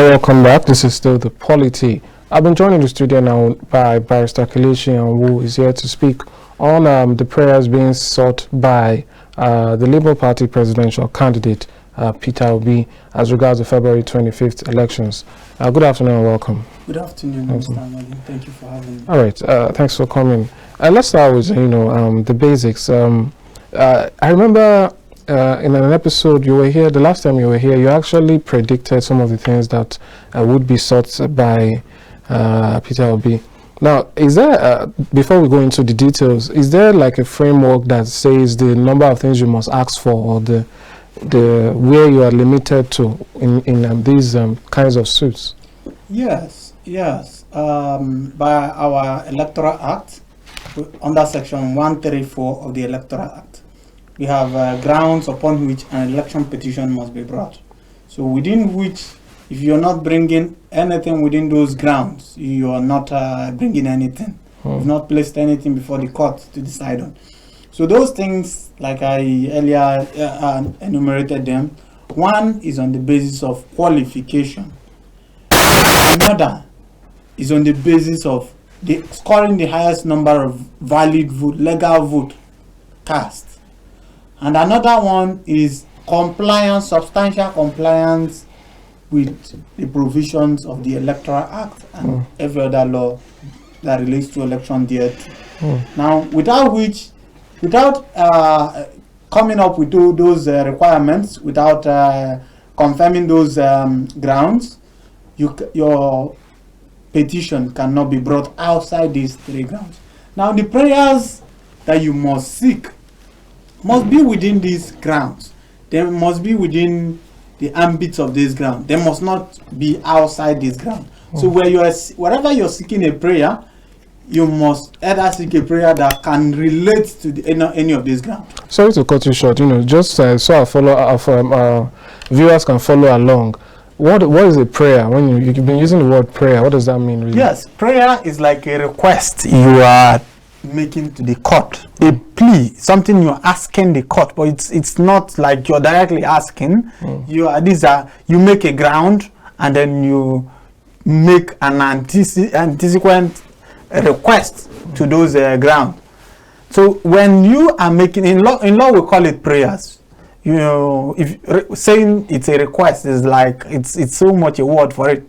Welcome back. This is still the Polity. I've been joined in the studio now by Barrister Kelechi, who is here to speak on the prayers being sought by the Labour Party presidential candidate, Peter Obi, as regards the February 25th elections. Good afternoon and welcome. Good afternoon, Mr. Amadi. Thank you for having me. All right, thanks for coming. Let's start with, the basics. I remember in an episode you were here, the last time you were here, you actually predicted some of the things that would be sought by Peter Obi. Now, is there, before we go into the details, is there like a framework that says the number of things you must ask for, or the where you are limited to in these kinds of suits? Yes. By our Electoral Act, under Section 134 of the Electoral Act, we have grounds upon which an election petition must be brought. So within which, if you're not bringing anything within those grounds, you are not bringing anything. You've not placed anything before the court to decide on. So those things, like I earlier enumerated them, one is on the basis of qualification. Another is on the basis of scoring the highest number of valid vote, legal vote cast. And another one is compliance, substantial compliance with the provisions of the Electoral Act and every other law that relates to election thereto. Now, without coming up with those requirements, without confirming those grounds, your petition cannot be brought outside these three grounds. Now, the prayers that you must seek must be within these grounds. They must be within the ambits of this ground. They must not be outside this ground. So wherever you're seeking a prayer, you must either seek a prayer that can relate to any of these grounds. Sorry to cut you short, just so our viewers can follow along. What is a prayer? When you've been using the word prayer, what does that mean really? Yes, prayer is like a request you are making to the court, a plea, something you're asking the court, but it's not like you're directly asking. You make a ground and then you make an antecedent request to those ground. So when you are making, in law we call it prayers. If saying it's a request is like it's so much a word for it,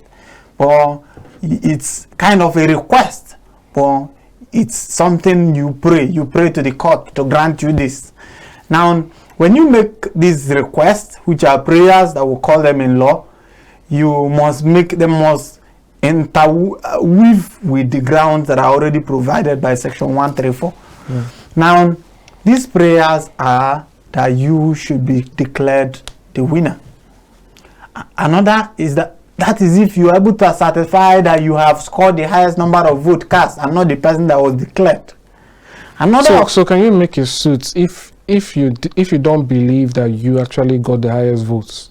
but it's kind of a request, but it's something you pray to the court to grant you this. Now, when you make these requests, which are prayers that we call them in law, you must interweave with the grounds that are already provided by Section 134. Now, these prayers are that you should be declared the winner. Another is that is if you are able to certify that you have scored the highest number of votes cast and not the person that was declared. So can you make a suit if you don't believe that you actually got the highest votes?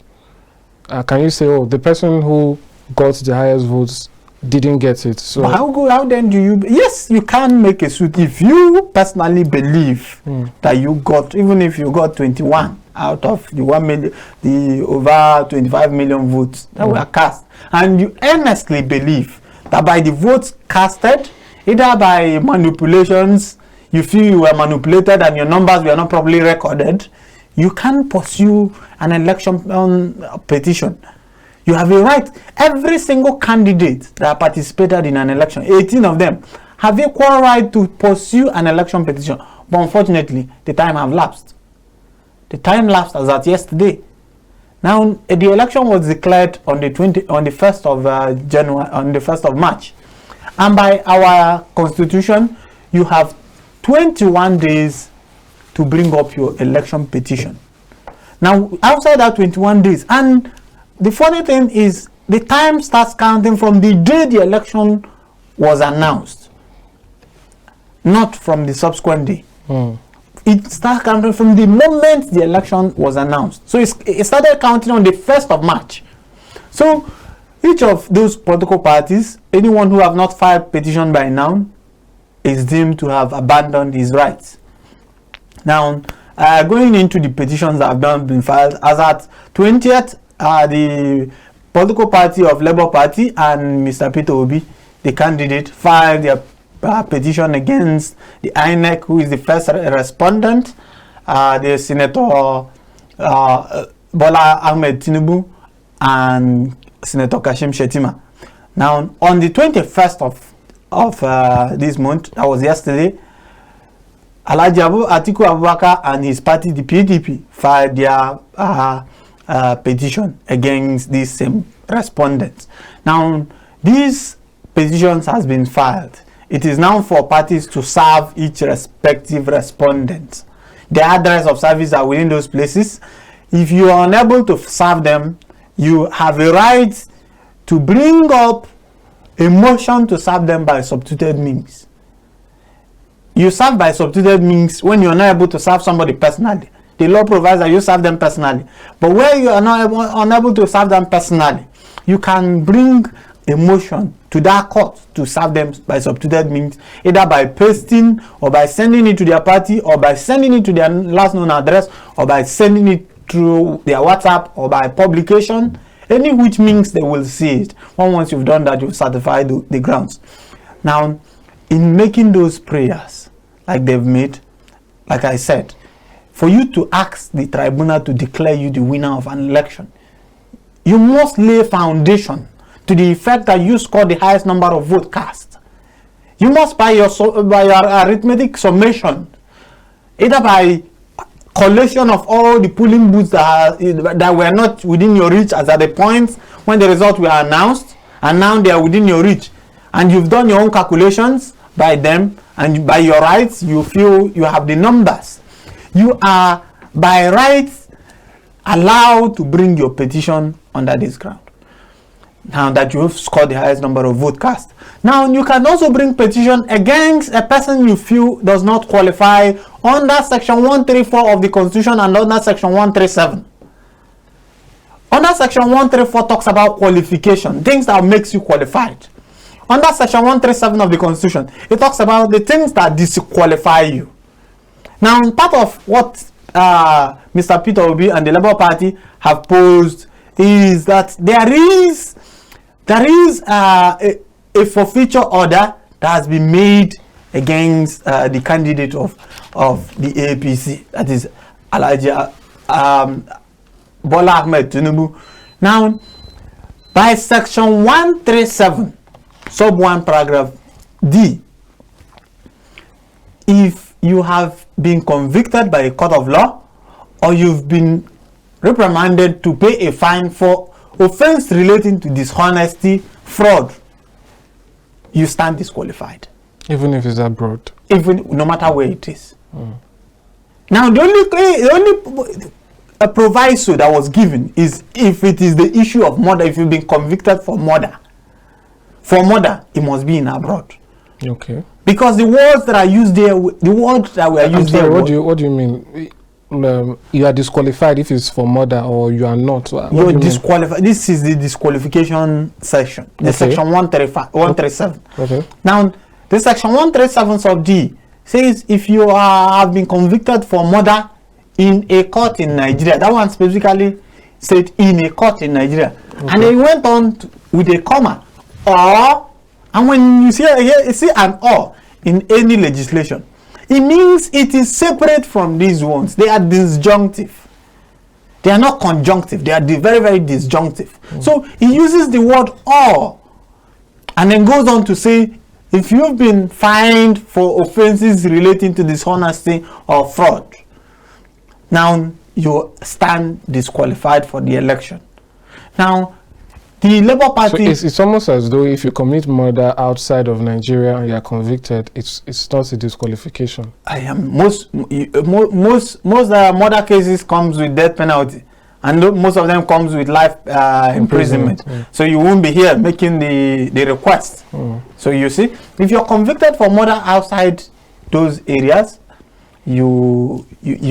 Can you say, the person who got the highest votes didn't get it? So how then do you? Yes, you can make a suit if you personally believe that you got, even if you got 21 out of the 1 million, the over 25 million votes that were cast, and you earnestly believe that by the votes casted, either by manipulations, you feel you were manipulated and your numbers were not properly recorded, you can pursue an election petition. You have a right. Every single candidate that participated in an election, 18 of them, have equal right to pursue an election petition. But unfortunately, the time have lapsed. The time lapsed as at yesterday. Now, the election was declared on the 1st of January, on the 1st of March, and by our constitution, you have 21 days to bring up your election petition. Now, outside that 21 days, and the funny thing is, the time starts counting from the day the election was announced, not from the subsequent day. It starts counting from the moment the election was announced. So it started counting on the 1st of March. So each of those political parties, anyone who have not filed petition by now, is deemed to have abandoned his rights. Now, going into the petitions that have been filed, as at 20th, the political party of Labour Party and Mr. Peter Obi, the candidate, filed their petition against the INEC, who is the first respondent, the Senator Bola Ahmed Tinubu and Senator Kashim Shettima. Now, on the 21st of this month, that was yesterday, Alhaji Atiku Abubakar and his party, the PDP, filed their petition against these same respondents. Now, these petitions has been filed. It is now for parties to serve each respective respondent. The address of service are within those places. If you are unable to serve them, you have a right to bring up a motion to serve them by substituted means. You serve by substituted means when you are not able to serve somebody personally. The law provides that you serve them personally. But where you are not unable to serve them personally, you can bring a motion to that court to serve them by substituted means, either by pasting or by sending it to their party or by sending it to their last known address or by sending it through their WhatsApp or by publication, any which means they will see it. Once you've done that, you've certified the grounds. Now, in making those prayers like they've made, like I said, for you to ask the tribunal to declare you the winner of an election, you must lay foundation to the effect that you score the highest number of votes cast. You must, by your arithmetic summation, either by collation of all the polling booths that were not within your reach as at the point when the results were announced, and now they are within your reach, and you've done your own calculations by them, and by your rights, you feel you have the numbers. You are, by rights, allowed to bring your petition under this ground. Now that you have scored the highest number of votes cast. Now you can also bring petition against a person you feel does not qualify under section 134 of the Constitution and under section 137. Under section 134 talks about qualification, things that makes you qualified. Under section 137 of the Constitution, it talks about the things that disqualify you. Now, part of what Mr. Peter Obi and the Labour Party have posed is that there is a forfeiture order that has been made against the candidate of the APC, that is Alhaji Bola Ahmed Tinubu. Now, by section 137, sub 1 paragraph D, if you have been convicted by a court of law or you've been reprimanded to pay a fine for offense relating to dishonesty, fraud, you stand disqualified. Even if it's abroad? Even, no matter where it is. Now, the only proviso that was given is if it is the issue of murder, if you've been convicted for murder. For murder, it must be in abroad. Okay. Because the words that are used there, the words that were used there. What do you mean? You are disqualified if it's for murder, or you are not? You're disqualified. This is the disqualification section. The section 137. Okay. Now, the section 137 sub D says if you have been convicted for murder in a court in Nigeria, that one specifically said in a court in Nigeria, and they went on with a comma, or, and when you see an or in any legislation, it means it is separate from these ones. They are disjunctive. They are not conjunctive. They are very, very disjunctive. So he uses the word or, and then goes on to say, if you've been fined for offenses relating to dishonesty or fraud, now you stand disqualified for the election. Now, the Labour Party... So it's almost as though if you commit murder outside of Nigeria and you are convicted, it's not a disqualification. Most murder cases comes with death penalty, and most of them comes with life imprisonment. So you won't be here making the request. So you see, if you're convicted for murder outside those areas, you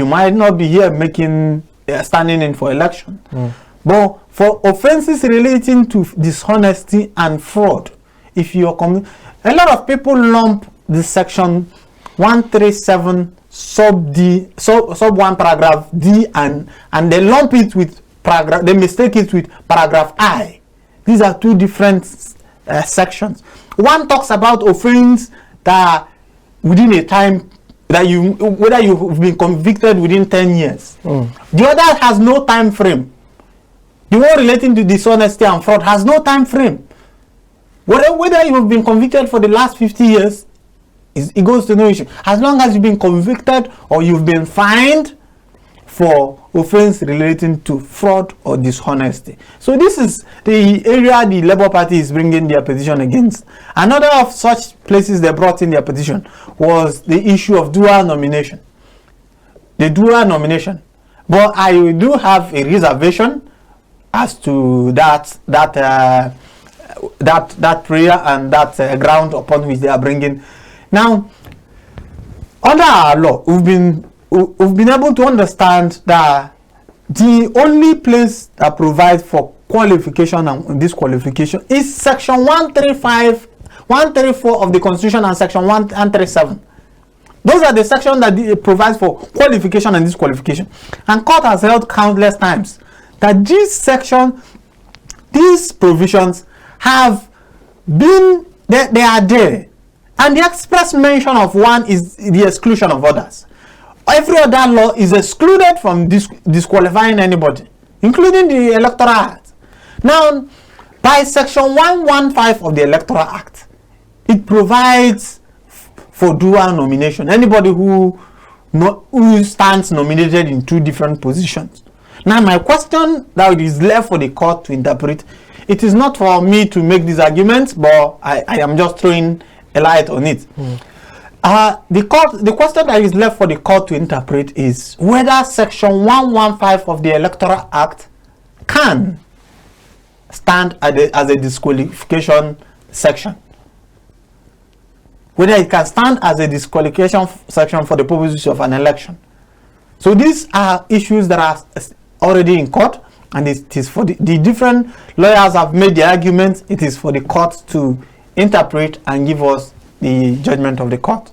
might not be here making standing in for election. But for offenses relating to dishonesty and fraud, if you are a lot of people lump the section 137 sub D, sub 1 paragraph D, and they lump it with paragraph, they mistake it with paragraph I. These are two different sections. One talks about offense that are within a time that whether you've been convicted within 10 years. The other has no time frame. The one relating to dishonesty and fraud has no time frame. Whether you've been convicted for the last 50 years, it goes to no issue. As long as you've been convicted or you've been fined for offense relating to fraud or dishonesty. So this is the area the Labour Party is bringing their petition against. Another of such places they brought in their petition was the issue of dual nomination. The dual nomination. But I do have a reservation as to that prayer and that ground upon which they are bringing. Now, under our law, we've been able to understand that the only place that provides for qualification and disqualification is section 134 of the Constitution and section 137. Those are the sections that provides for qualification and disqualification. And court has held countless times that these provisions have been, they are there. And the express mention of one is the exclusion of others. Every other law is excluded from disqualifying anybody, including the Electoral Act. Now, by section 115 of the Electoral Act, it provides for dual nomination. Anybody who stands nominated in two different positions. Now, my question that is left for the court to interpret, it is not for me to make these arguments, but I am just throwing a light on it. The question that is left for the court to interpret is whether section 115 of the Electoral Act can stand as a disqualification section. Whether it can stand as a disqualification section for the purposes of an election. So these are issues that are already in court, and it is for the different lawyers have made the arguments. It is for the court to interpret and give us the judgment of the court.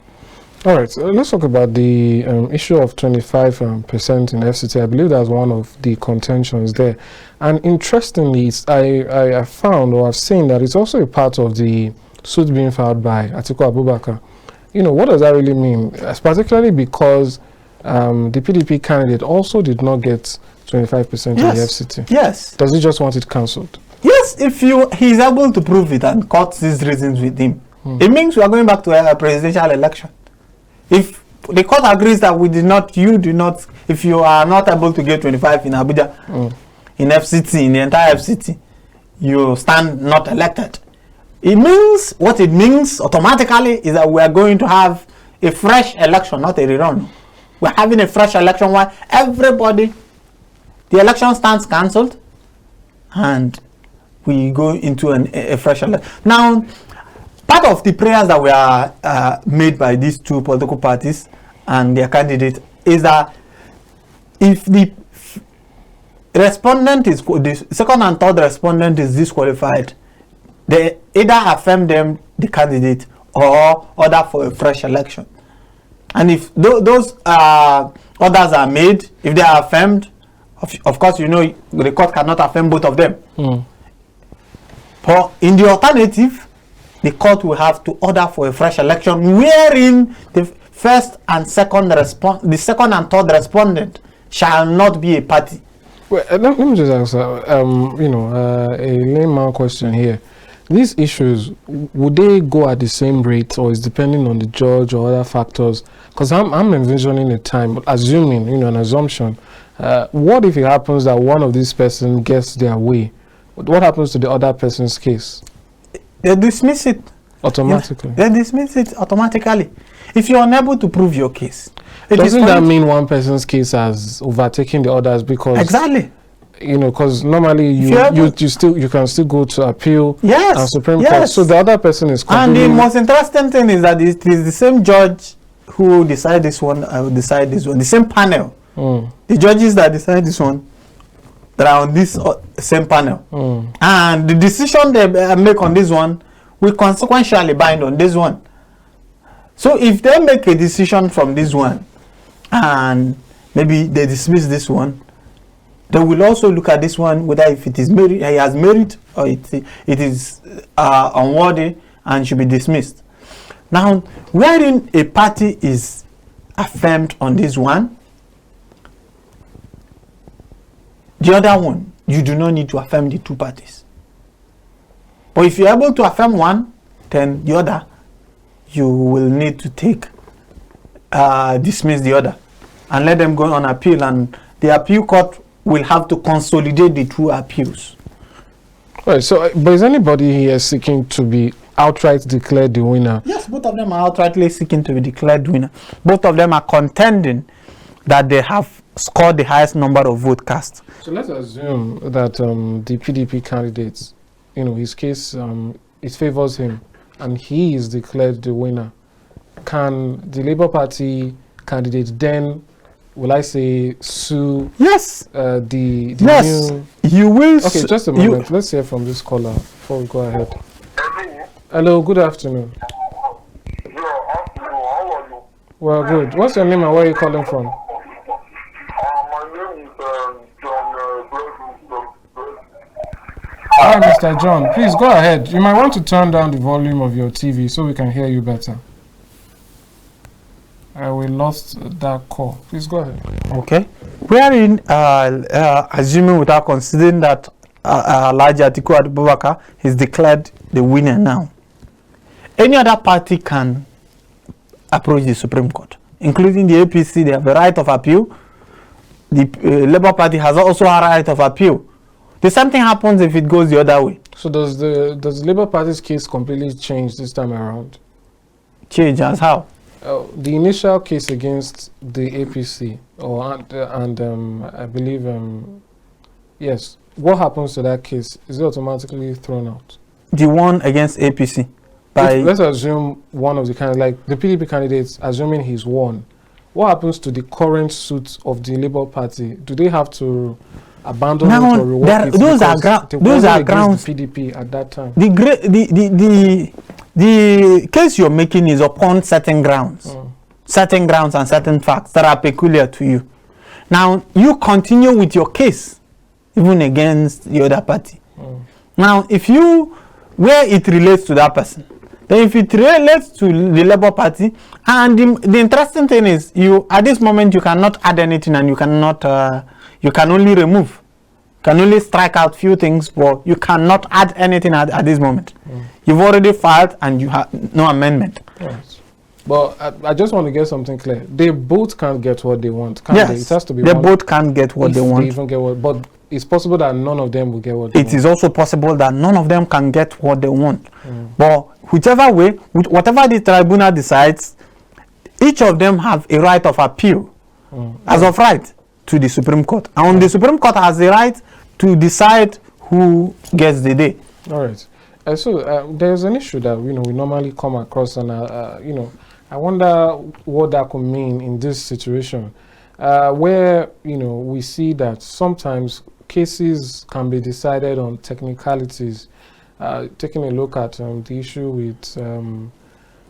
All right, so let's talk about the issue of 25% in FCT. I believe that's one of the contentions there. And interestingly, I found or I've seen that it's also a part of the suit being filed by Atiku Abubakar. You know, what does that really mean? Particularly because the PDP candidate also did not get 25% in the FCT. Yes. Does he just want it cancelled? Yes, if he's able to prove it and court these reasons with him, it means we are going back to a presidential election. If the court agrees that if you are not able to get 25 in Abuja, in FCT, in the entire FCT, you stand not elected. It means, what it means automatically is that we are going to have a fresh election, not a rerun. We're having a fresh election where everybody, the election stands cancelled, and we go into a fresh election. Now, part of the prayers that were made by these two political parties and their candidate is that if the respondent is, the second and third respondent is disqualified, they either affirm them, the candidate, or order for a fresh election. And if those orders are made, if they are affirmed, of course, you know, the court cannot affirm both of them. But in the alternative, the court will have to order for a fresh election wherein the first and second the second and third respondent shall not be a party. Well, let me just ask, a layman question here. These issues, would they go at the same rate, or is depending on the judge or other factors? Because I'm envisioning a time, assuming, an assumption. What if it happens that one of these persons gets their way? What happens to the other person's case? They dismiss it automatically. They dismiss it automatically. If you're unable to prove your case, doesn't that mean one person's case has overtaken the others? Because exactly, because normally you can still go to appeal and Supreme Court. So the other person is. And the most interesting thing is that it is the same judge who decide this one. I will decide this one. The same panel. The judges that decide this one, that are on this same panel, and the decision they make on this one will consequentially bind on this one. So if they make a decision from this one and maybe they dismiss this one, They will also look at this one, whether if it is merit, he has merit, or it is unworthy and should be dismissed. Now, wherein a party is affirmed on this one, the other one, you do not need to affirm the two parties. But if you're able to affirm one, then the other, you will need to dismiss the other and let them go on appeal, and the appeal court will have to consolidate the two appeals. Right, so, but is anybody here seeking to be outright declared the winner? Yes, both of them are outrightly seeking to be declared winner. Both of them are contending that they have scored the highest number of vote cast. So let's assume that the PDP candidates, his case, it favors him, and he is declared the winner. Can the Labour Party candidate then, will I say, sue? Yes. The yes. New... You will. Okay, just a moment. Let's hear from this caller before we go ahead. Hello. Good afternoon. Yeah, afternoon. How are you? Well, good. What's your name and where are you calling from? My name is John Hi, Mr. John. Please go ahead. You might want to turn down the volume of your TV so we can hear you better. We lost that call. Please go ahead. Okay. Wherein, assuming without considering that Alhaji Atiku Abubakar is declared the winner now, any other party can approach the Supreme Court, including the APC. They have the right of appeal. The Labour Party has also a right of appeal. The same thing happens if it goes the other way. So does the Labour Party's case completely change this time around? Change as how? The initial case against the APC, I believe, yes. What happens to that case? Is it automatically thrown out? The one against APC. Let's assume one of the like the PDP candidates, assuming he's won. What happens to the current suit of the Labour Party? Do they have to abandon it or rework it? Those are grounds. The PDP at that time. The case you're making is upon certain grounds, certain grounds and certain facts that are peculiar to you. Now you continue with your case, even against the other party. Now, where it relates to that person, then if it relates to the Labour Party, and the interesting thing is, at this moment you cannot add anything, and you cannot, you can only remove. Can only strike out few things, but you cannot add anything at this moment. You've already filed and you have no amendment. Yes. But I just want to get something clear. They both can't get what they want, can't yes, they? It has to be they both can't get what they want. They even get what, but it's possible that none of them will get what they want. It is also possible that none of them can get what they want. But whichever way, whatever the tribunal decides, each of them have a right of appeal as of right to the Supreme Court. And the Supreme Court has the right to decide who gets the day. All right. So there's an issue that we normally come across, and I wonder what that could mean in this situation, where we see that sometimes cases can be decided on technicalities. Taking a look at the issue with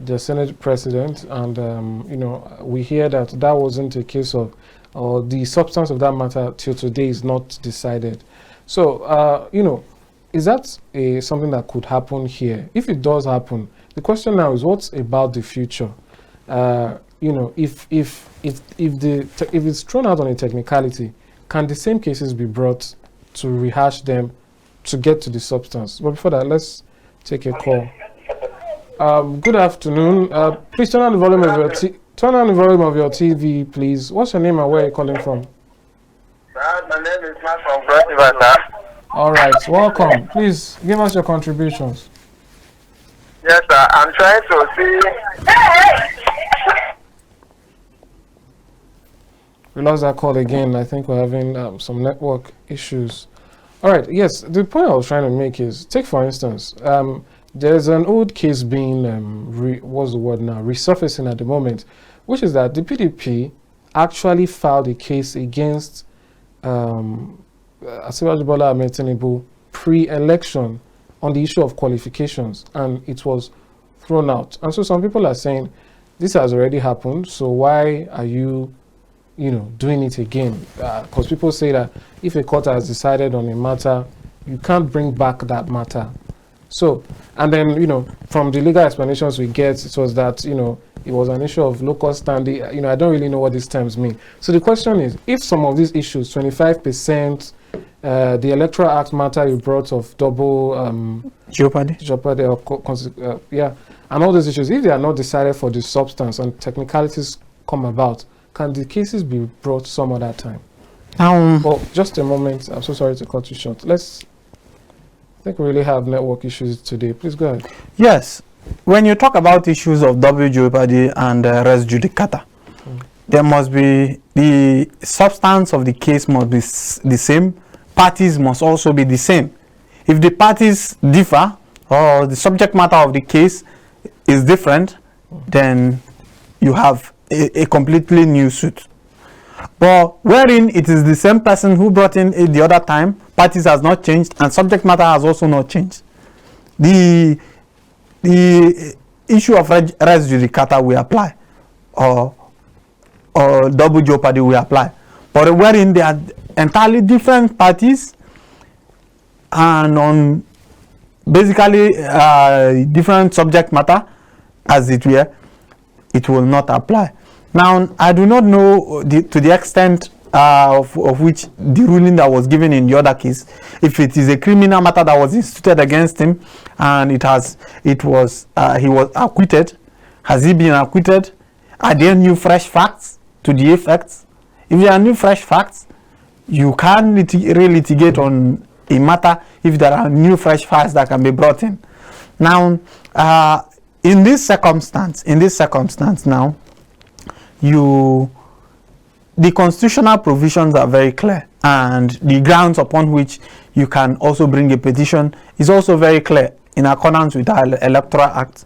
the Senate President, and we hear that wasn't a case of, or the substance of that matter till today is not decided. So is that something that could happen here? If it does happen, the question now is, what's about the future? If it's thrown out on a technicality, can the same cases be brought to rehash them to get to the substance? But before that, let's take a call. Good afternoon. Please turn on the volume of your TV, please. What's your name and where are you calling from? My name is Mark from Cross River, sir. All right, welcome. Please give us your contributions. Yes, sir. I'm trying to see. We lost that call again. I think we're having some network issues. All right, yes, the point I was trying to make is, take for instance, there's an old case being, what's the word now, resurfacing at the moment, which is that the PDP actually filed a case against Asiwaju Bola Ahmed Tinubu pre-election on the issue of qualifications, and it was thrown out. And so some people are saying, this has already happened, so why are you, doing it again. Because people say that if a court has decided on a matter, you can't bring back that matter. So, and then, from the legal explanations we get, it was that, it was an issue of local standing. I don't really know what these terms mean. So the question is, if some of these issues, 25%, the Electoral Act matter you brought of double jeopardy, or and all those issues, if they are not decided for the substance and technicalities come about, can the cases be brought some other time? Well, just a moment. I'm so sorry to cut you short. I think we really have network issues today. Please go ahead. Yes. When you talk about issues of double jeopardy and res judicata, there must be the substance of the case must be the same. Parties must also be the same. If the parties differ or the subject matter of the case is different, then you have a completely new suit. But wherein it is the same person who brought in it the other time, parties has not changed and subject matter has also not changed. The issue of res judicata will apply, or double jeopardy will apply. But wherein they are entirely different parties and on basically different subject matter, as it were, it will not apply. Now, I do not know to the extent of which the ruling that was given in the other case, if it is a criminal matter that was instituted against him and he was acquitted. Has he been acquitted? Are there new fresh facts to the effects? If there are new fresh facts, you can litigate on a matter if there are new fresh facts that can be brought in. Now, in this circumstance now, the constitutional provisions are very clear, and the grounds upon which you can also bring a petition is also very clear in accordance with our Electoral Act.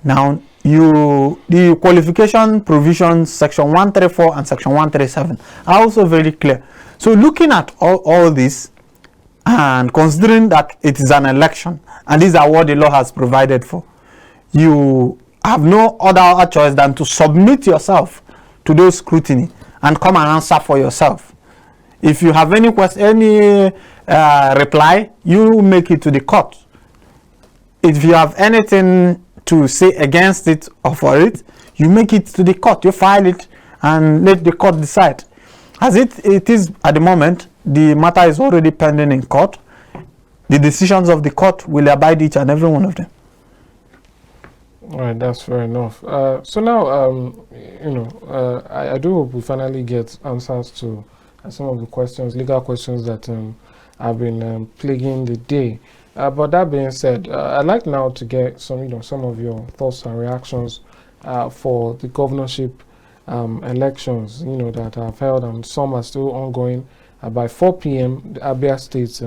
Now, the qualification provisions, section 134 and section 137, are also very clear. So looking at all this and considering that it is an election and these are what the law has provided for, you have no other choice than to submit yourself to those scrutiny and come and answer for yourself. If you have any question, any reply, you make it to the court. If you have anything to say against it or for it, you make it to the court. You file it and let the court decide. As it is at the moment, the matter is already pending in court. The decisions of the court will abide each and every one of them. All right, that's fair enough. So now, I do hope we finally get answers to some of the questions, legal questions that have been plaguing the day. But that being said, I'd like now to get some of your thoughts and reactions for the governorship elections, that have held, and some are still ongoing. By 4 p.m., the Abia State's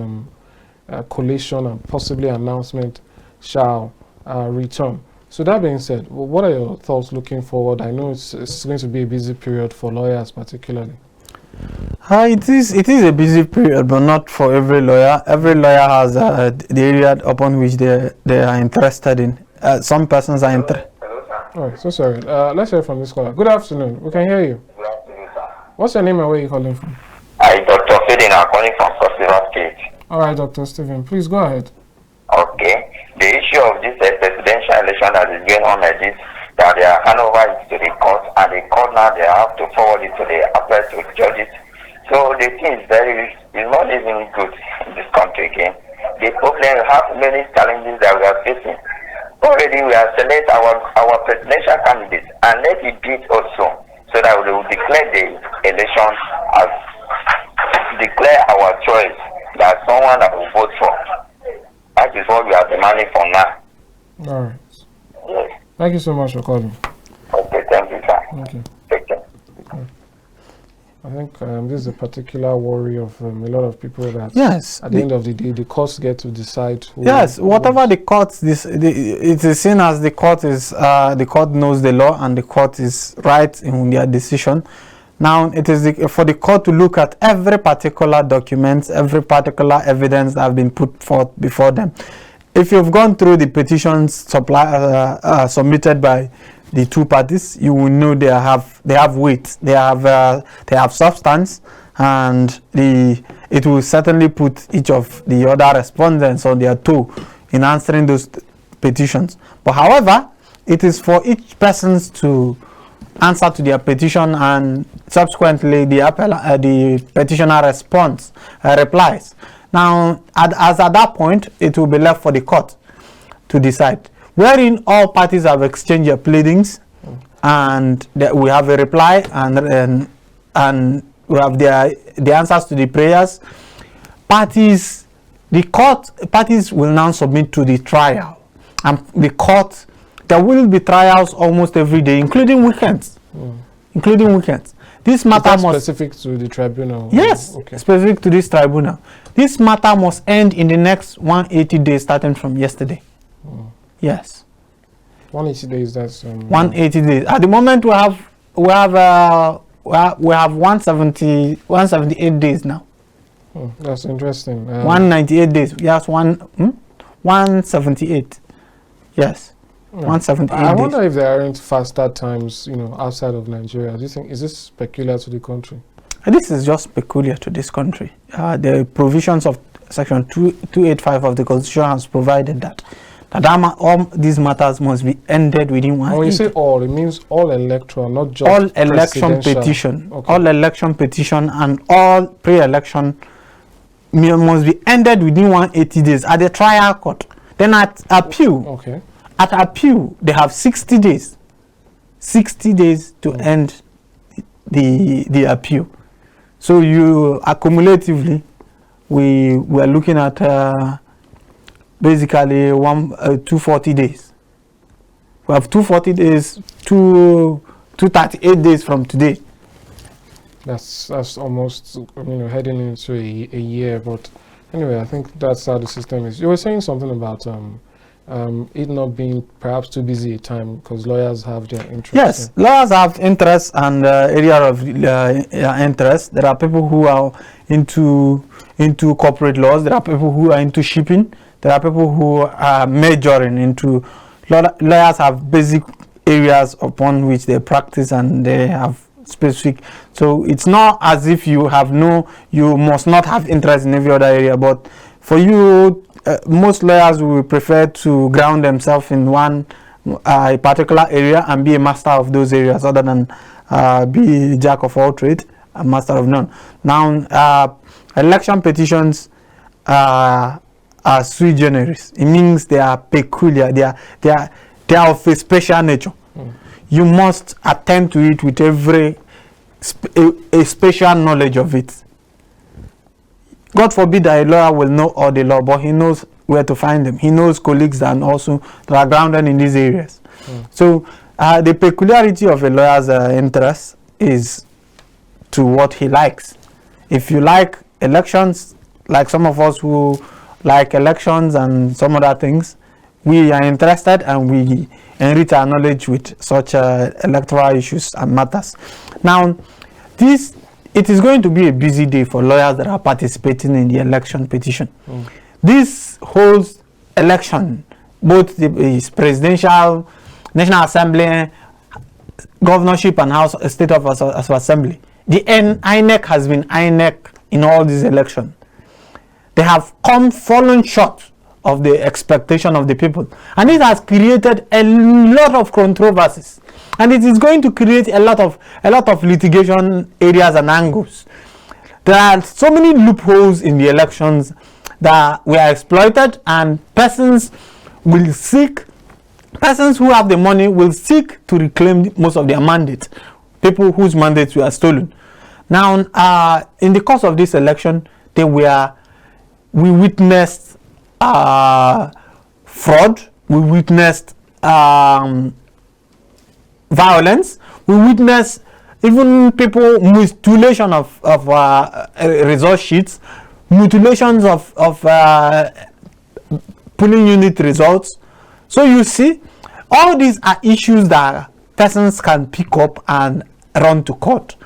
collation and possibly announcement shall return. So that being said, what are your thoughts looking forward? I know it's going to be a busy period for lawyers particularly. It is a busy period, but not for every lawyer. Every lawyer has the area upon which they are interested in. Some persons are interested. All right, so sorry. Let's hear from this caller. Good afternoon. We can hear you. Good afternoon, sir. What's your name and where are you calling from? I'm Dr. Fidin. I'm calling from Cross State. All right, Dr. Stephen, please go ahead. Okay. The issue of this presidential election that is going on like this, that they are hand over it to the court, and the court now they have to forward it to the appellate to judges. So the thing is is not even good in this country again. The problem, we have many challenges that we are facing. Already we have selected our presidential candidates and let it beat also, so that we will declare the election as declare our choice that someone that will vote for. That is what we are demanding for now. All right. Yes. Thank you so much for calling. Okay, thank you, sir. Okay. Take care. I think this is a particular worry of a lot of people that Yes. at the end of the day, the courts get to decide who. Yes, whatever the court, it is seen as the court knows the law and the court is right in their decision. Now, it is for the court to look at every particular document, every particular evidence that have been put forth before them. If you've gone through the petitions submitted by the two parties, you will know they have weight, they have substance, and it will certainly put each of the other respondents on their toe in answering those petitions. But however, it is for each person to answer to their petition, and subsequently the petitioner replies. Now, as at that point, it will be left for the court to decide, wherein all parties have exchanged their pleadings, and we have a reply, and we have the answers to the prayers. Parties will now submit to the trial, and the court. There will be trials almost every day, including weekends. This matter must specific to the tribunal. Yes, okay. Specific to this tribunal. This matter must end in the next 180 days, starting from yesterday. Yes. 180 days. That's 180 days. At the moment, we have 178 days now. That's interesting. 198 days. Yes, 178. Yes. 178 I wonder if there aren't faster times, outside of Nigeria. Do you think, is this peculiar to the country? This is just peculiar to this country. The provisions of Section 285 of the Constitution has provided that all these matters must be ended within 1 year. When you say all, it means all electoral, not just all election petition. Okay. All election petition and all pre-election must be ended within 180 days at the trial court. Then at appeal. Okay. At appeal, they have 60 days. 60 days to end the appeal. So you accumulatively, we are looking at basically 240 days. We have 240 days, 238 days from today. That's almost heading into a year. But anyway, I think that's how the system is. You were saying something about it not being perhaps too busy a time because lawyers have their interest. Yes, lawyers have interest and area of interest. There are people who are into corporate laws. There are people who are into shipping. There are people who are majoring into. Lawyers have basic areas upon which they practice, and they have specific. So it's not as if you must not have interest in every other area. But for you, most lawyers will prefer to ground themselves in one particular area and be a master of those areas, other than be a jack of all trades and master of none. Now, election petitions are sui generis. It means they are peculiar. They are of a special nature. You must attend to it with every a special knowledge of it. God forbid that a lawyer will know all the law, but he knows where to find them. He knows colleagues that are grounded in these areas. So the peculiarity of a lawyer's interest is to what he likes. If you like elections, like some of us who like elections and some other things, we are interested and we enrich our knowledge with such electoral issues and matters. Now, it is going to be a busy day for lawyers that are participating in the election petition. This holds election, both the presidential, National Assembly, governorship, and House State of Assembly. The INEC has been INEC in all these elections. They have fallen short of the expectation of the people, and it has created a lot of controversies, and it is going to create a lot of litigation areas and angles. There are so many loopholes in the elections that were exploited, and persons who have the money will seek to reclaim most of their mandates, people whose mandates were stolen. Now, in the course of this election, we witnessed fraud, we witnessed violence, we witnessed even people mutilation of result sheets, mutilations of polling unit results. So you see, all these are issues that persons can pick up and run to court.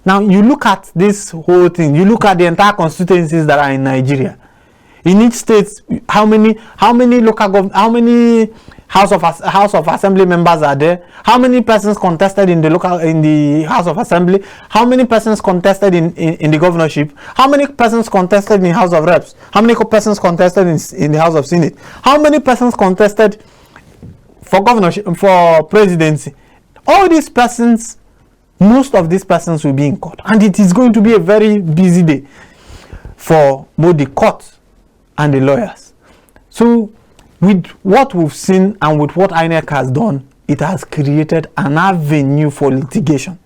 Now you look at this whole thing, you look at the entire constituencies that are in Nigeria. In each state, how many House of Assembly members are there? How many persons contested in the House of Assembly? How many persons contested in the governorship? How many persons contested in the House of Reps? How many persons contested in the House of Senate? How many persons contested for governorship, for presidency? All these persons, most of these persons will be in court, and it is going to be a very busy day for both the court and the lawyers. So with what we've seen and with what INEC has done, it has created an avenue for litigation,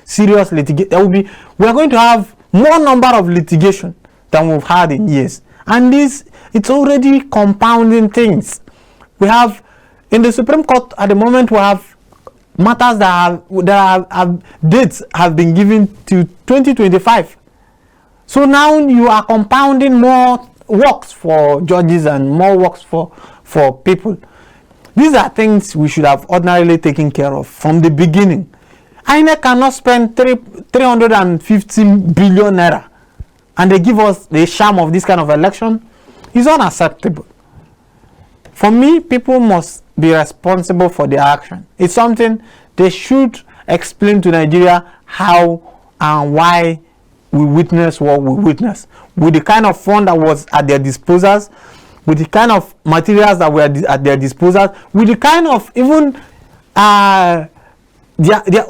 serious litigation. We are going to have more number of litigation than we've had in years, and it's already compounding things. We have in the Supreme Court at the moment, we have matters that have dates have been given to 2025. So now you are compounding more works for judges and more works for people. These are things we should have ordinarily taken care of from the beginning. INEC cannot spend 350 billion naira and they give us the sham of this kind of election. It's unacceptable. For me, people must be responsible for their action. It's something they should explain to Nigeria how and why we witness what we witness. With the kind of fund that was at their disposals, with the kind of materials that were at their disposal, with the kind of even their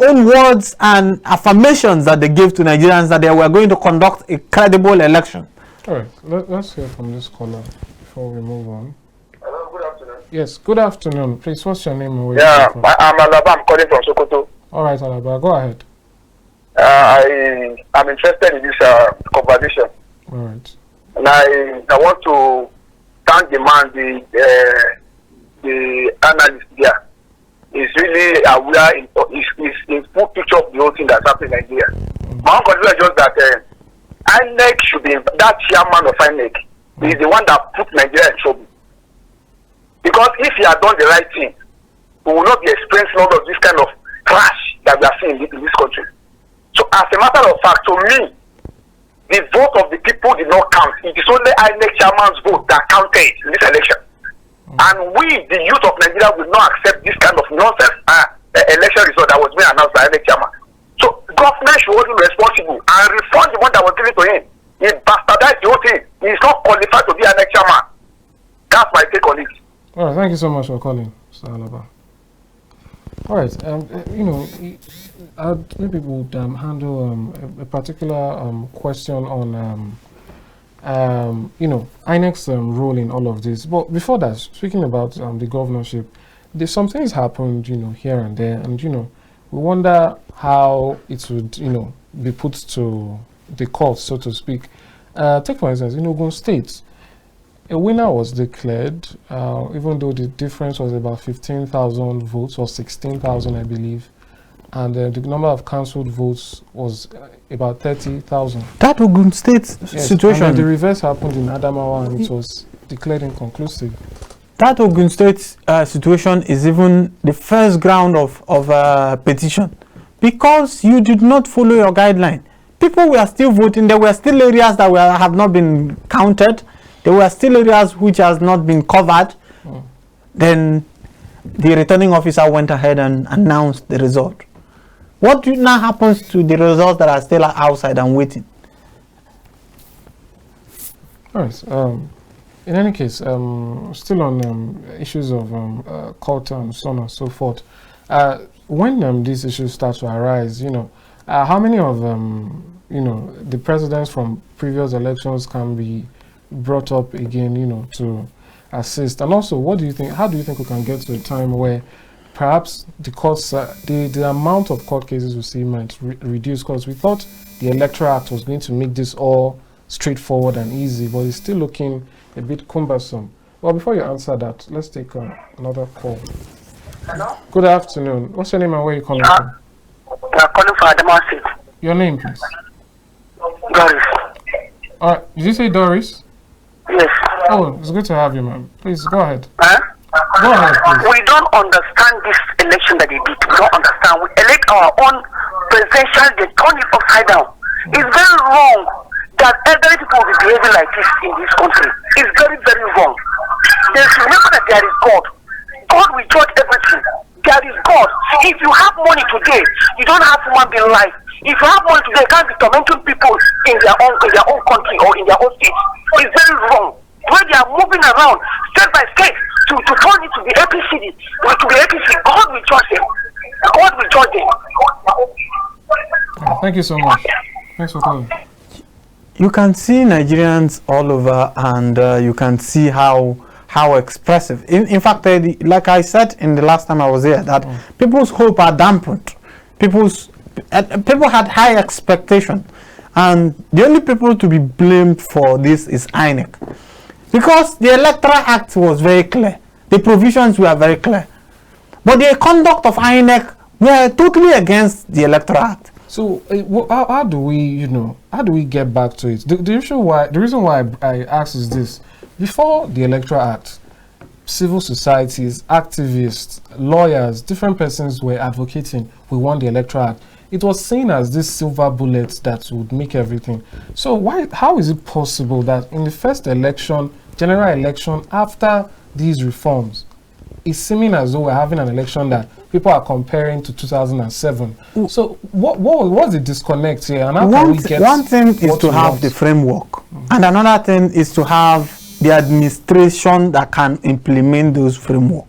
own words and affirmations that they gave to Nigerians that they were going to conduct a credible election. All right, let's hear from this caller before we move on. Hello, good afternoon. Yes, good afternoon. Please, what's your name and where Yeah, you're from? I'm Alaba. I'm calling from Sokoto. All right, Alaba, go ahead. I'm interested in this conversation. All right. And I want to thank the man, the analyst there. He's really aware, he's in full picture of the whole thing that's happening in Nigeria. My own conclusion is just that INEC should be, that chairman of INEC is the one that put Nigeria in trouble. Because if he had done the right thing, we will not be experiencing all of this kind of crash that we are seeing in this country. So as a matter of fact, to me, the vote of the people did not count. It is only INEC chairman's vote that counted in this election. And we, the youth of Nigeria, will not accept this kind of nonsense election result that was being announced by INEC chairman. So government should hold him responsible and refund the one that was given to him. He bastardized the whole thing. He is not qualified to be INEC chairman. That's my take on it. All right, thank you so much for calling, Mr. Alaba. All right, maybe we'll handle a particular question on, INEC's role in all of this. But before that, speaking about the governorship, there's some things happened, here and there, and we wonder how it would, be put to the court, so to speak. Take for instance, in Ogun State, a winner was declared, even though the difference was about 15,000 votes or 16,000, I believe, and the number of cancelled votes was about 30,000. That Ogun State situation. And the reverse happened in Adamawa, and it was declared inconclusive. That Ogun State situation is even the first ground of petition, because you did not follow your guideline. People were still voting. There were still areas that have not been counted. There were still areas which has not been covered. Then the returning officer went ahead and announced the result. What now happens to the results that are still outside and waiting? All right. In any case, still on issues of culture and so on and so forth. When these issues start to arise, how many of the presidents from previous elections can be brought up again, to assist? And also, what do you think? How do you think we can get to a time where perhaps the courts, the amount of court cases we see might reduce? Because we thought the Electoral Act was going to make this all straightforward and easy, but it's still looking a bit cumbersome. Well, before you answer that, let's take another call. Hello? Good afternoon. What's your name and where are you calling from? I'm calling for Adamawa. Your name, please. Doris. All right. Did you say Doris? Yes. Oh, it's good to have you, ma'am. Please, go ahead. Huh? Go ahead, please. We don't understand this election that they did. We don't understand. We elect our own presidential, they turn it upside down. It's very wrong that elderly people will be behaving like this in this country. It's very, very wrong. They should remember that there is God. God will judge everything. There is God. If you have money today, you don't have human being life. If you have money today, you can't be tormenting people in their own country or in their own state. It's very wrong. When they are moving around state by state to turn it to the APC, God will judge them. God will judge them. Thank you so much. Thanks for calling. You can see Nigerians all over, and you can see how expressive. In fact, like I said in the last time I was here, that people's hope are dampened. People had high expectation, and the only people to be blamed for this is INEC, because the Electoral Act was very clear. The provisions were very clear, but the conduct of INEC were totally against the Electoral Act. So how do we get back to it? The reason why I ask is this: before the Electoral Act, civil societies, activists, lawyers, different persons were advocating we want the Electoral Act. It was seen as this silver bullet that would make everything. So how is it possible that in the first election, general election, after these reforms, it's seeming as though we're having an election that people are comparing to 2007. So what's the disconnect here? And how can we get one thing is to have the framework, and another thing is to have the administration that can implement those framework.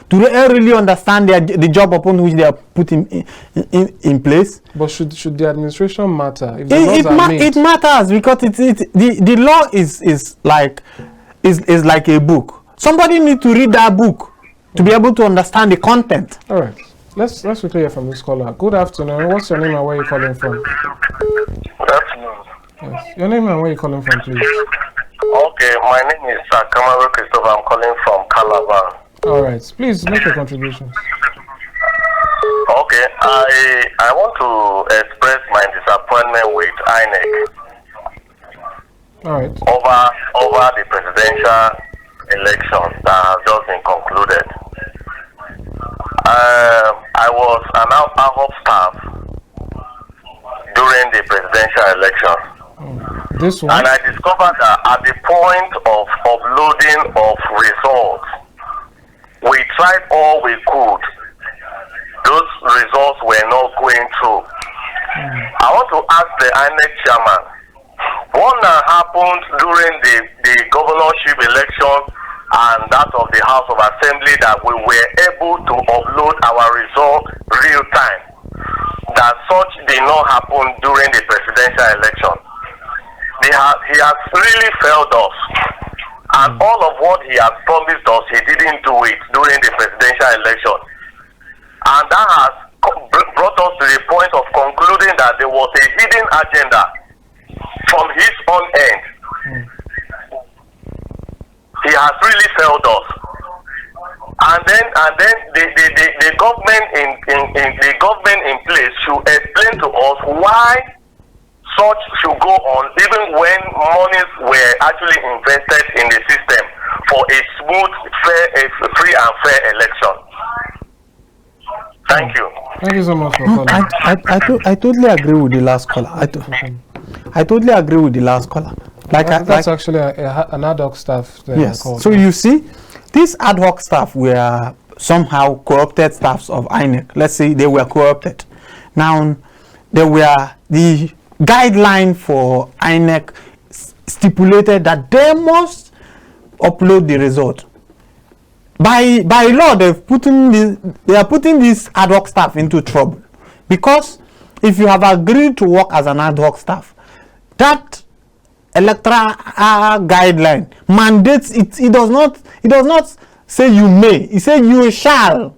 Do they really understand the job upon which they are put in place? But should the administration matter? If the laws are made? It matters, because the law is like a book. Somebody needs to read that book to be able to understand the content. All right. Let's quickly hear from this caller. Good afternoon. What's your name and where are you calling from? Good afternoon. Yes. Your name and where are you calling from, please? Okay, my name is Kamaru Christopher. I'm calling from Calabar. All right. Please make your contributions. Okay, I want to express my disappointment with INEC. All right. Over the presidential elections that have just been concluded. I was an ad hoc staff during the presidential election. This one? And I discovered that at the point of uploading of results, we tried all we could. Those results were not going through. I want to ask the INEC chairman, what happened during the governorship election and that of the House of Assembly, that we were able to upload our result real time? That such did not happen during the presidential election. He has really failed us, and all of what he has promised us, he didn't do it during the presidential election, and that has brought us to the point of concluding that there was a hidden agenda from his own end. He has really failed us, and then the government in place should explain to us why such should go on, even when monies were actually invested in the system for a smooth, free and fair election. Thank you. Thank you so much for calling. I totally agree with the last caller. I totally agree with the last caller. That's actually an ad hoc staff. Yes. So you see, these ad hoc staff were somehow corrupted staffs of INEC. Let's say they were corrupted. Now, there were the guideline for INEC stipulated that they must upload the result. By law, they are putting this ad hoc staff into trouble, because if you have agreed to work as an ad hoc staff, that electoral guideline mandates it. It does not say you may. It says you shall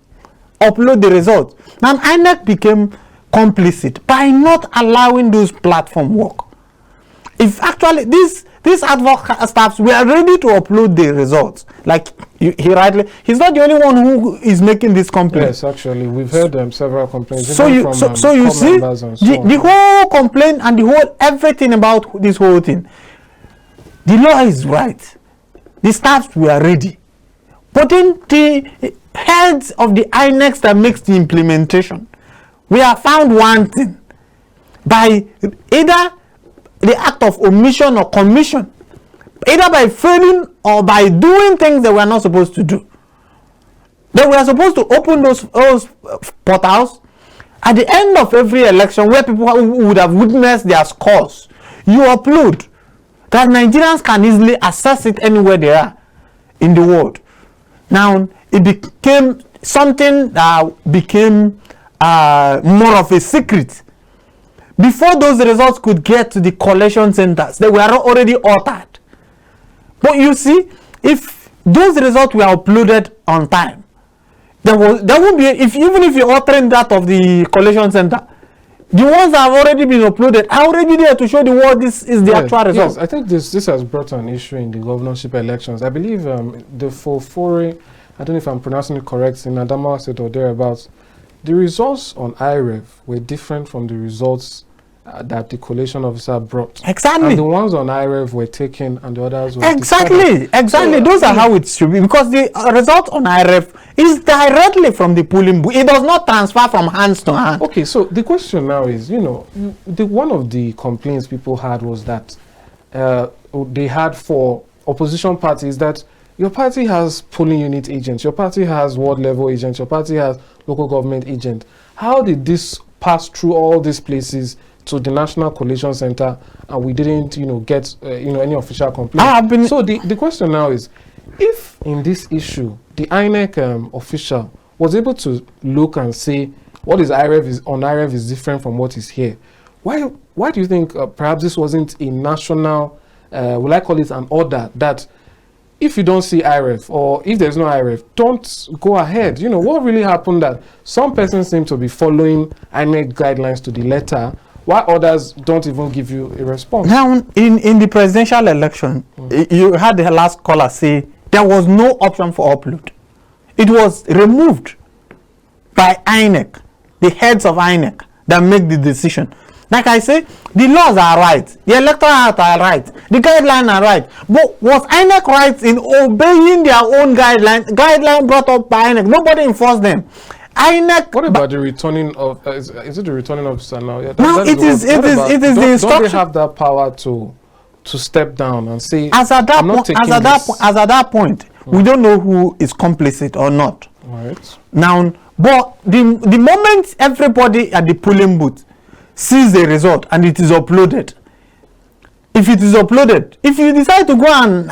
upload the results. Now INEC became complicit by not allowing those platform work. If actually these ad hoc staffs were ready to upload the results, like he's not the only one who is making this complaint. Yes, actually, we've heard several complaints. So you see the whole complaint and the whole everything about this whole thing. The law is right. The staffs were ready, but then the heads of the INEC that makes the implementation, we have found one thing: by either the act of omission or commission, either by failing or by doing things they were not supposed to do. They were supposed to open those portals at the end of every election where people would have witnessed their scores. You upload that Nigerians can easily access it anywhere they are in the world. Now, it became something that became more of a secret. Before those results could get to the collation centers, they were already altered. But you see, if those results were uploaded on time, there won't be, even if you're altering that of the collation center, the ones that have already been uploaded are already there to show the world this is the actual result. Yes, I think this has brought an issue in the governorship elections. I believe the Fofore, I don't know if I'm pronouncing it correct, in Adamawa State or thereabouts, the results on IREV were different from the results that the collation officer brought. Exactly. And the ones on IREV were taken and the others were Exactly. So, those are how it should be, because the result on IREV is directly from the polling booth. It does not transfer from hands to hand. Okay, so the question now is, one of the complaints people had was that they had for opposition parties that your party has polling unit agents, your party has ward level agents, your party has local government agents. How did this pass through all these places to the National Collation Center and we didn't, get, any official complaint? So the question now is, if in this issue, the INEC official was able to look and say what is IREV is different from what is here, why do you think perhaps this wasn't a national, will I call it an order, that if you don't see IREV or if there's no IREV, don't go ahead? What really happened that some persons seem to be following INEC guidelines to the letter, while others don't even give you a response? Now, in the presidential election, you had the last caller say there was no option for upload. It was removed by INEC, the heads of INEC that make the decision. Like I say, the laws are right, the electoral act are right, the guidelines are right. But was INEC right in obeying their own guideline brought up by INEC? Nobody enforced them. INEC. What about the returning of? Is it the returning officer now? Yeah, no, it is the instruction. Don't they have that power to step down and say, as at that point, we don't know who is complicit or not. Right. Now, but the moment everybody at the polling booth sees the result and it is uploaded, if you decide to go and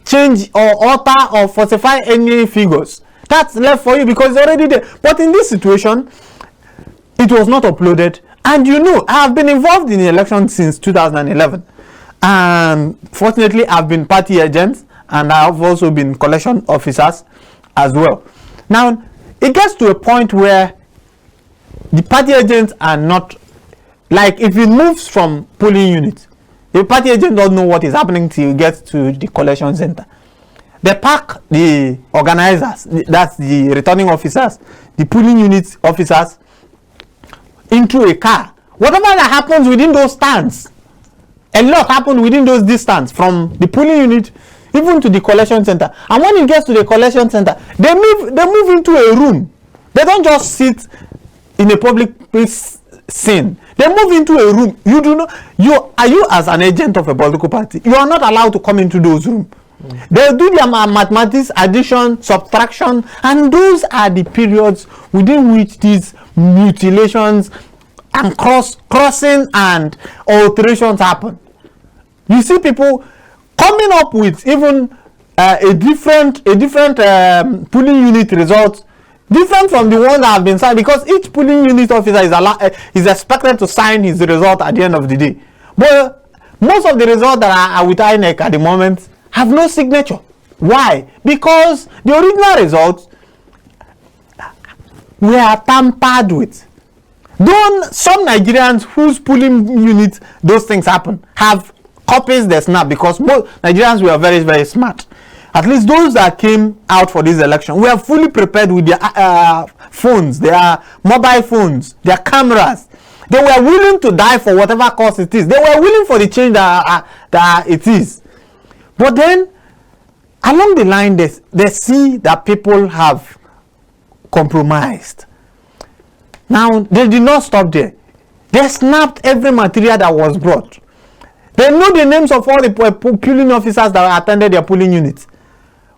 change or alter or falsify any figures, that's left for you because it's already there. But in this situation, it was not uploaded. And I have been involved in the election since 2011. And fortunately, I've been party agents and I have also been collection officers as well. Now, it gets to a point where the party agents are not, like if it moves from polling unit, the party agent doesn't know what is happening till it gets to the collection center. They pack the organizers, that's the returning officers, the polling unit officers, into a car. Whatever that happens within those stands, a lot happen within those distance from the polling unit even to the collection center. And when it gets to the collection center, they move into a room. They don't just sit in a public scene. They move into a room. You as an agent of a political party, you are not allowed to come into those rooms. They do their mathematics, addition, subtraction, and those are the periods within which these mutilations and crossing and alterations happen. You see people coming up with even a different polling unit results, different from the one that have been signed, because each polling unit officer is expected to sign his result at the end of the day. But most of the results that are with INEC at the moment have no signature. Why? Because the original results were tampered with. Some Nigerians whose polling units those things happen have copies they snap, because most Nigerians were very, very smart. At least those that came out for this election were fully prepared with their phones, their mobile phones, their cameras. They were willing to die for whatever cause it is. They were willing for the change that it is. But then, along the line, they see that people have compromised. Now, they did not stop there. They snapped every material that was brought. They know the names of all the polling officers that attended their polling units.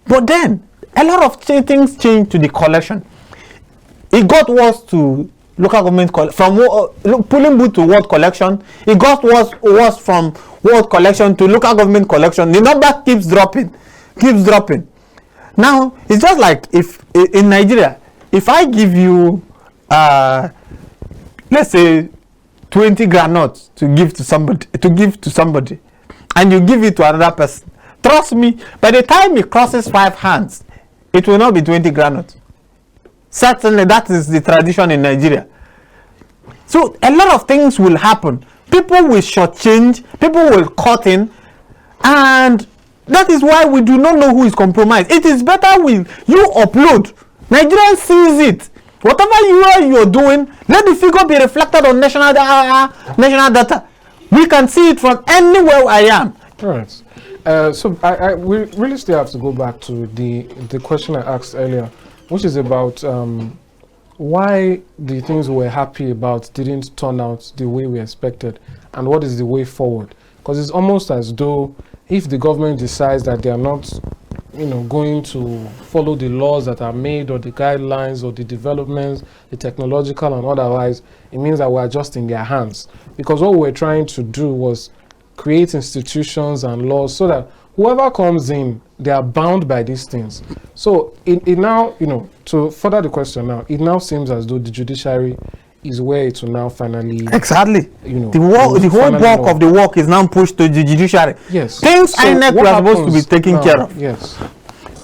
But then, a lot of things changed to the collection. It got worse to local government from polling booth to ward collection. It got worse from ward collection to local government collection. The number keeps dropping. Now it's just like if in Nigeria, if I give you let's say 20 granules to give to somebody, and you give it to another person, trust me, by the time it crosses 5 hands, it will not be 20 granules. Certainly that is the tradition in Nigeria. So a lot of things will happen. People will shortchange, people will cut in, and that is why we do not know who is compromised. It is better when you upload. Nigerians sees it. Whatever you are doing, let the figure be reflected on national data. We can see it from anywhere I am. All right. So we really still have to go back to the question I asked earlier, which is about why the things we were happy about didn't turn out the way we expected, and what is the way forward? Because it's almost as though if the government decides that they are not, going to follow the laws that are made, or the guidelines, or the developments, the technological and otherwise, it means that we're just in their hands. Because what we're trying to do was create institutions and laws so that whoever comes in, they are bound by these things. So it now, to further the question now, it now seems as though the judiciary is where it will now finally... Exactly. The whole bulk of the work is now pushed to the judiciary. Yes. Things INEC were supposed to be taken care of. Yes.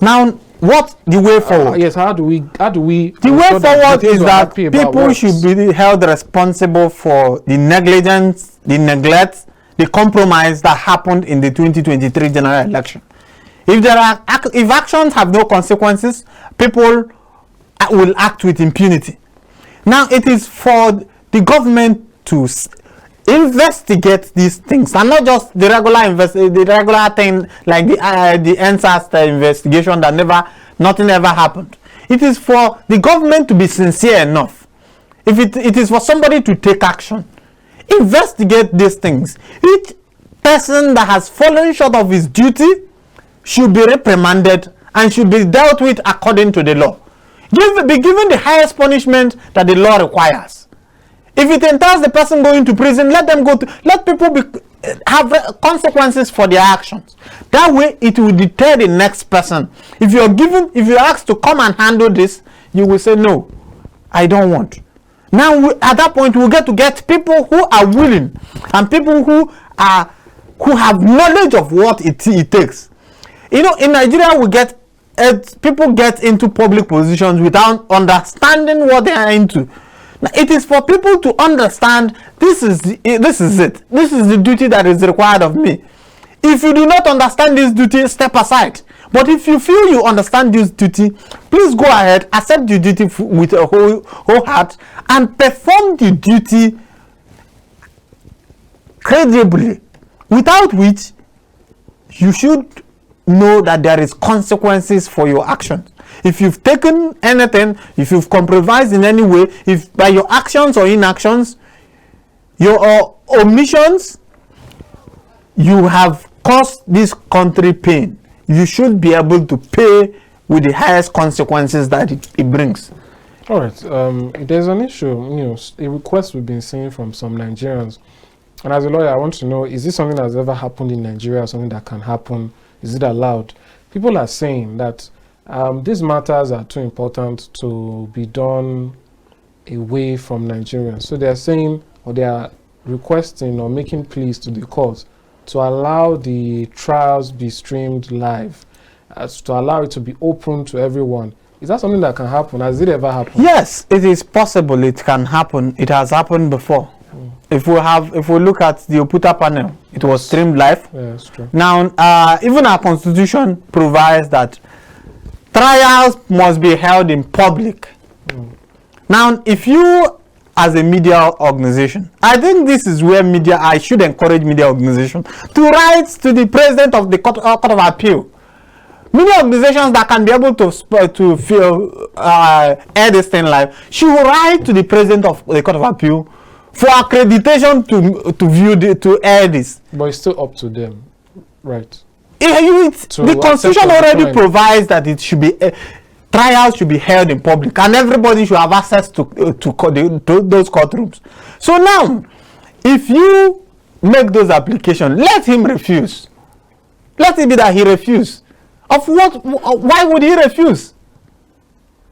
Now, what the way forward? Yes, how do we... The way forward is that people should be held responsible for the negligence, the neglect, the compromise that happened in the 2023 general election. If actions have no consequences, people will act with impunity. Now it is for the government to investigate these things, and not just the regular thing like the NSAS investigation that nothing ever happened. It is for the government to be sincere enough. If it is for somebody to take action, investigate these things. Each person that has fallen short of his duty should be reprimanded and should be dealt with according to the law. Be given the highest punishment that the law requires. If it entails the person going to prison, let people have consequences for their actions. That way it will deter the next person. If you're asked to come and handle this, you will say no, I don't want. Now at that point we'll get people who are willing, and people who have knowledge of what it takes. In Nigeria people get into public positions without understanding what they are into. Now, it is for people to understand this is it. This is the duty that is required of me. If you do not understand this duty, step aside. But if you feel you understand this duty, please go ahead, accept the duty with a whole heart, and perform the duty credibly, without which you should know that there is consequences for your actions. If you've taken anything, if you've compromised in any way, if by your actions or inactions, your omissions, you have caused this country pain, you should be able to pay with the highest consequences that it brings. All right. There's an issue, a request we've been seeing from some Nigerians. And as a lawyer, I want to know, is this something that's ever happened in Nigeria, something that can happen? Is it allowed? People are saying that these matters are too important to be done away from Nigerians. So they are saying, or they are requesting or making pleas to the courts to allow the trials be streamed live, to allow it to be open to everyone. Is that something that can happen? Has it ever happened? Yes, it is possible. It can happen. It has happened before. If we look at the Oputa panel, it was streamed live. Yeah, that's true. Now, even our constitution provides that trials must be held in public. Now, if you, as a media organization, I think this is where I should encourage media organizations to write to the president of the Court of Appeal. Media organizations that can be able to air this thing live should write to the president of the Court of Appeal for accreditation to air this. But it's still up to them, right? the Constitution already provides that it should be trials should be held in public, and everybody should have access to those courtrooms. So now, if you make those applications, let him refuse. Let it be that he refuse. Of what? Why would he refuse?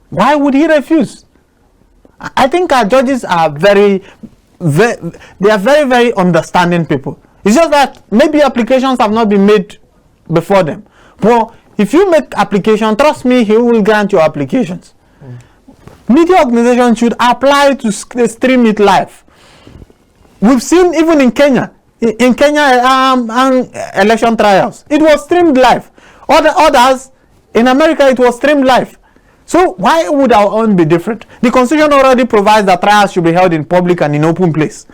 Why would he refuse? I think our judges are very, very understanding people. It's just that maybe applications have not been made before them. But if you make application, trust me, he will grant your applications. Media organizations should apply to stream it live. We've seen even in Kenya, election trials, it was streamed live. Others in America, it was streamed live. So why would our own be different? The Constitution already provides that trials should be held in public and in open place.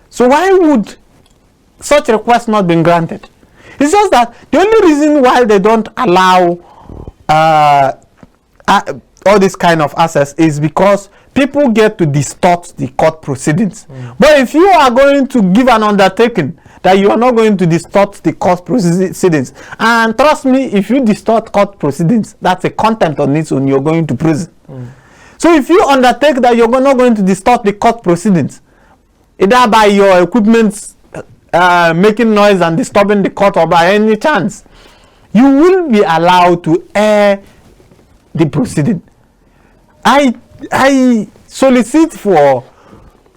So why would such request not be granted? It's just that the only reason why they don't allow all this kind of access is because people get to distort the court proceedings. But if you are going to give an undertaking that you are not going to distort the court proceedings, and trust me, if you distort court proceedings, that's a contempt on its own, you're going to prison. So if you undertake that you're not going to distort the court proceedings, either by your equipment making noise and disturbing the court, or by any chance, you will be allowed to air the proceeding. I solicit for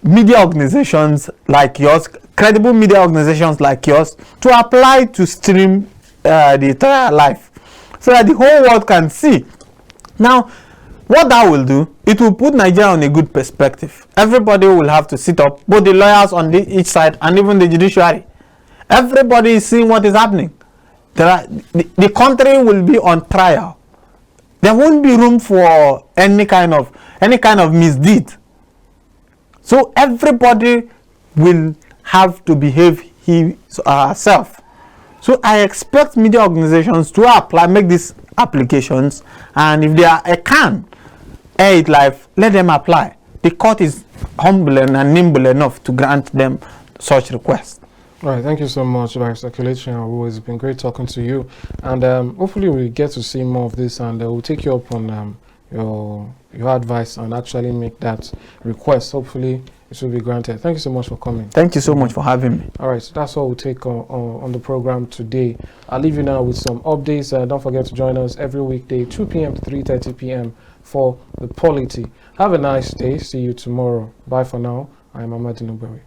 media organizations like yours, credible media organizations like yours, to apply to stream the trial live, so that the whole world can see. Now, what that will do, it will put Nigeria on a good perspective. Everybody will have to sit up, both the lawyers on each side and even the judiciary. Everybody is seeing what is happening. The country will be on trial. There won't be room for any kind of misdeed. So everybody will have to behave herself. So I expect media organizations to apply, make these applications, and if they can air it live, let them apply. The court is humble and nimble enough to grant them such requests. All right, thank you so much, Barrister Kelechi. It's been great talking to you, and hopefully we get to see more of this, and we'll take you up on your advice and actually make that request. Hopefully it will be granted. Thank you so much for coming. Thank you so much for having me. All right, so that's all we'll take on the program today. I'll leave you now with some updates. Don't forget to join us every weekday, 2 p.m. to 3:30 p.m. for the Polity. Have a nice day. See you tomorrow. Bye for now. I'm Ahmad Nuberi.